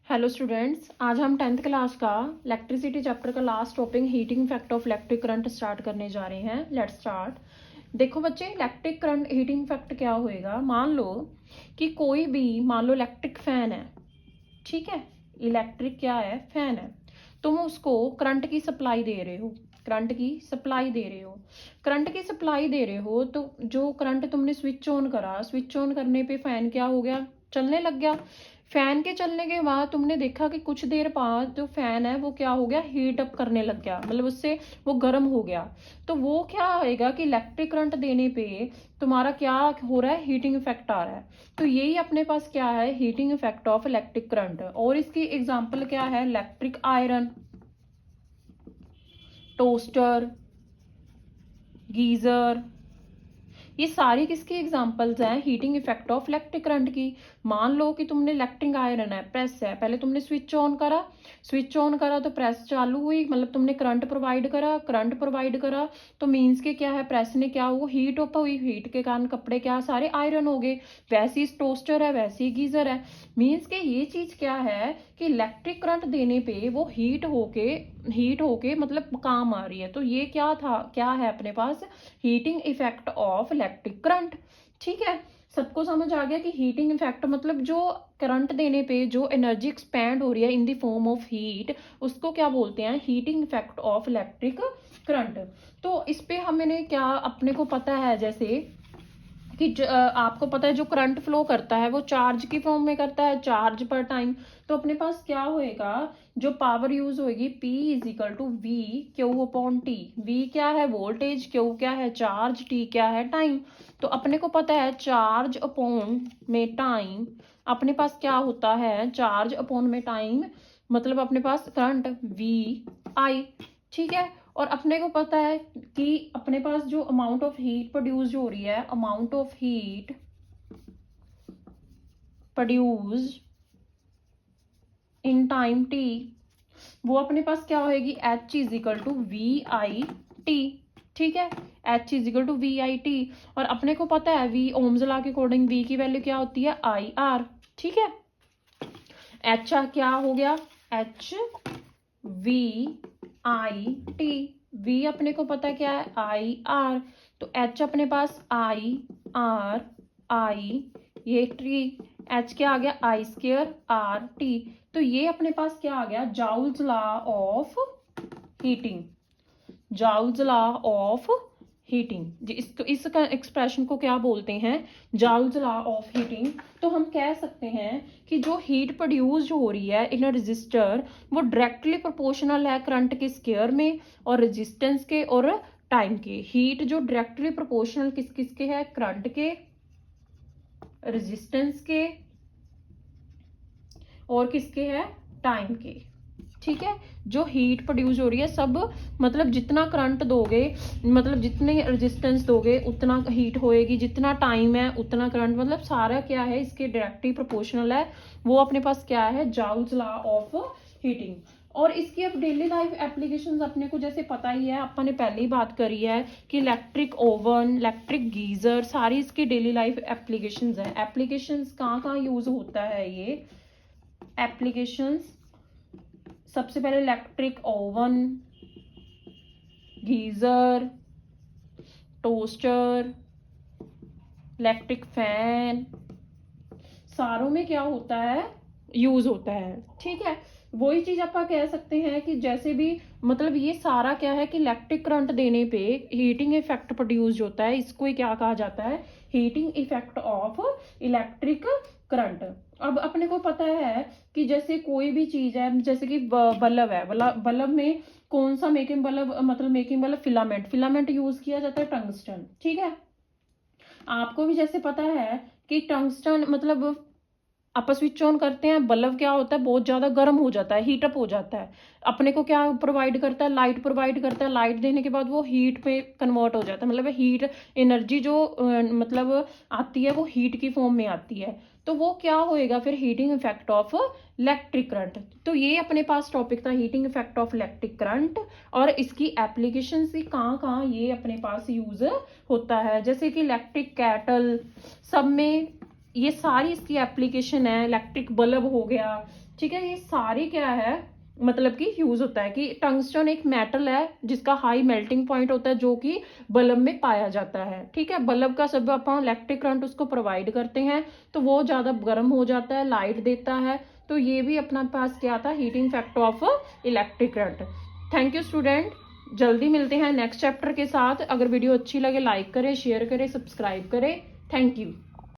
Hello students, आज हम 10th class का इलेक्ट्रिसिटी चैप्टर का last topic heating effect of electric current start करने जा रहे हैं। Let's start. देखो बच्चे, इलेक्ट्रिक करंट हीटिंग इफेक्ट क्या होएगा। मान लो कि कोई भी, मान लो इलेक्ट्रिक फैन है, ठीक है। इलेक्ट्रिक क्या है, फैन है। तुम उसको करंट की सप्लाई दे रहे हो, करंट की सप्लाई दे रहे हो, करंट की सप्लाई दे रहे हो। तो जो करंट तुमने स्विच ऑन करा, स्विच ऑन करने पे फैन क्या हो गया, चलने लग गया। फैन के चलने के बाद तुमने देखा कि कुछ देर बाद जो फैन है वो क्या हो गया, हीट अप करने लग गया, मतलब उससे वो गर्म हो गया। तो वो क्या आएगा कि इलेक्ट्रिक करंट देने पे तुम्हारा क्या हो रहा है, हीटिंग इफेक्ट आ रहा है। तो यही अपने पास क्या है, heating effect of electric current. और इसकी एग्जांपल क्या है, इलेक्ट्रिक आयरन, टोस्टर, गीजर, ये सारी किसकी एग्जांपल्स हैं, heating effect of electric current की। मान लो कि तुमने इलेक्ट्रिक आयरन है, प्रेस है, पहले तुमने स्विच ऑन करा, स्विच ऑन करा तो प्रेस चालू हुई, मतलब तुमने करंट प्रोवाइड करा, करंट प्रोवाइड करा तो मीन्स के क्या है, प्रेस ने क्या हुआ, हीट अप हुई, हीट के कारण कपड़े क्या सारे आयरन हो गए। वैसे ही टोस्टर है, वैसे ही गीजर है। मीन्स के ये चीज क्या है कि इलेक्ट्रिक करंट देने पे वो हीट होके मतलब काम आ रही है। तो ये क्या था, क्या है अपने पास, heating effect of electric current. ठीक है, सबको समझ आ गया कि हीटिंग इफेक्ट मतलब जो करंट देने पे जो एनर्जी एक्सपैंड हो रही है in the form of heat, उसको क्या बोलते हैं, heating effect of electric current. तो इस पे हमने क्या, अपने को पता है जैसे कि आपको पता है जो करंट फ्लो करता है वो चार्ज की फॉर्म में करता है, चार्ज पर टाइम। तो अपने पास क्या होएगा, जो पावर यूज होएगी, P is equal to V Q upon T. वी क्या है, वोल्टेज, क्यू क्या है, चार्ज, टी क्या है, टाइम। तो अपने को पता है चार्ज अपॉन में टाइम, अपने पास क्या होता है, चार्ज अपॉन में टाइम, मतलब अपने पास करंट वी आई। ठीक है, और अपने को पता है कि अपने पास जो अमाउंट ऑफ हीट प्रोड्यूस हो रही है, amount of heat produce in time T, वो अपने पास क्या होएगी, H is equal to V I T. ठीक है, H is equal to V I T. और अपने को पता है वी, ओम्स लॉ के अकॉर्डिंग वी की वैल्यू क्या होती है, आई आर। ठीक है, H क्या हो गया, H V I T. V अपने को पता क्या है, आई आर। तो H अपने पास आई आर, आई ये टी, H क्या आ गया, आई स्क्वायर आर टी। तो ये अपने पास क्या आ गया, joules law of heating, joules law of heating. इस एक्सप्रेशन को क्या बोलते हैं, जाउल्स लॉ ऑफ हीटिंग। तो हम कह सकते हैं कि जो हीट प्रोड्यूस हो रही है इन अ रजिस्टर, वो डायरेक्टली प्रोपोर्शनल है करंट के स्क्वायर में और रेजिस्टेंस के और टाइम के। हीट जो डायरेक्टली प्रोपोर्शनल किस किस के है, करंट के, रेजिस्टेंस के और किसके है, टाइम के। ठीक है, जो हीट प्रोड्यूस हो रही है सब, मतलब जितना करंट दोगे, मतलब जितने रेजिस्टेंस दोगे उतना हीट होएगी, जितना टाइम है उतना करंट, मतलब सारा क्या है इसके डायरेक्टली प्रोपोर्शनल है। वो अपने पास क्या है, जाउल्स लॉ ऑफ हीटिंग। और इसकी अब डेली लाइफ एप्लीकेशंस अपने को जैसे पता ही है, अपन ने पहले ही बात करी है कि इलेक्ट्रिक ओवन, इलेक्ट्रिक गीजर, सारी इसकी डेली लाइफ एप्लीकेशंस हैं। एप्लीकेशंस कहाँ कहाँ यूज होता है ये एप्लीकेशंस, सबसे पहले electric oven, geyser, toaster, electric fan, सारों में क्या होता है, यूज होता है। ठीक है, वही चीज आप कह सकते हैं कि जैसे भी, मतलब ये सारा क्या है कि इलेक्ट्रिक करंट देने पे हीटिंग इफेक्ट प्रोड्यूस होता है, इसको ही क्या कहा जाता है, heating effect of electric current. अब अपने को पता है कि जैसे कोई भी चीज है, जैसे कि बल्ब है, बल्ब में कौन सा मेकिंग बल्ब, मतलब making bulb, filament, filament use किया जाता है टंगस्टन। ठीक है, आपको भी जैसे पता है कि टंगस्टन, मतलब आप स्विच ऑन करते हैं, बल्ब क्या होता है, बहुत ज्यादा गर्म हो जाता है, हीटअप हो जाता है। अपने को क्या प्रोवाइड करता है, लाइट प्रोवाइड करता है। लाइट देने के बाद वो हीट पे कन्वर्ट हो जाता है, मतलब हीट एनर्जी जो मतलब आती है वो हीट की फॉर्म में आती है। तो वो क्या होएगा फिर, heating effect of electric current. तो ये अपने पास टॉपिक था, heating effect of electric current. और इसकी एप्लीकेशन भी कहाँ कहाँ ये अपने पास यूज होता है, जैसे कि इलेक्ट्रिक कैटल, सब में ये सारी इसकी एप्लीकेशन है। इलेक्ट्रिक बल्ब हो गया, ठीक है। ये सारी क्या है, मतलब कि यूज होता है कि टंगस्टन एक मेटल है जिसका हाई मेल्टिंग पॉइंट होता है, जो कि बल्ब में पाया जाता है। ठीक है, बल्ब का सब आप इलेक्ट्रिक करंट उसको प्रोवाइड करते हैं तो वो ज्यादा गर्म हो जाता है, लाइट देता है। तो ये भी अपना पास क्या था, heating factor of electric current. Thank you student, जल्दी मिलते हैं नेक्स्ट चैप्टर के साथ। अगर वीडियो अच्छी लगे लाइक करें, शेयर करें, सब्सक्राइब करें। Thank you.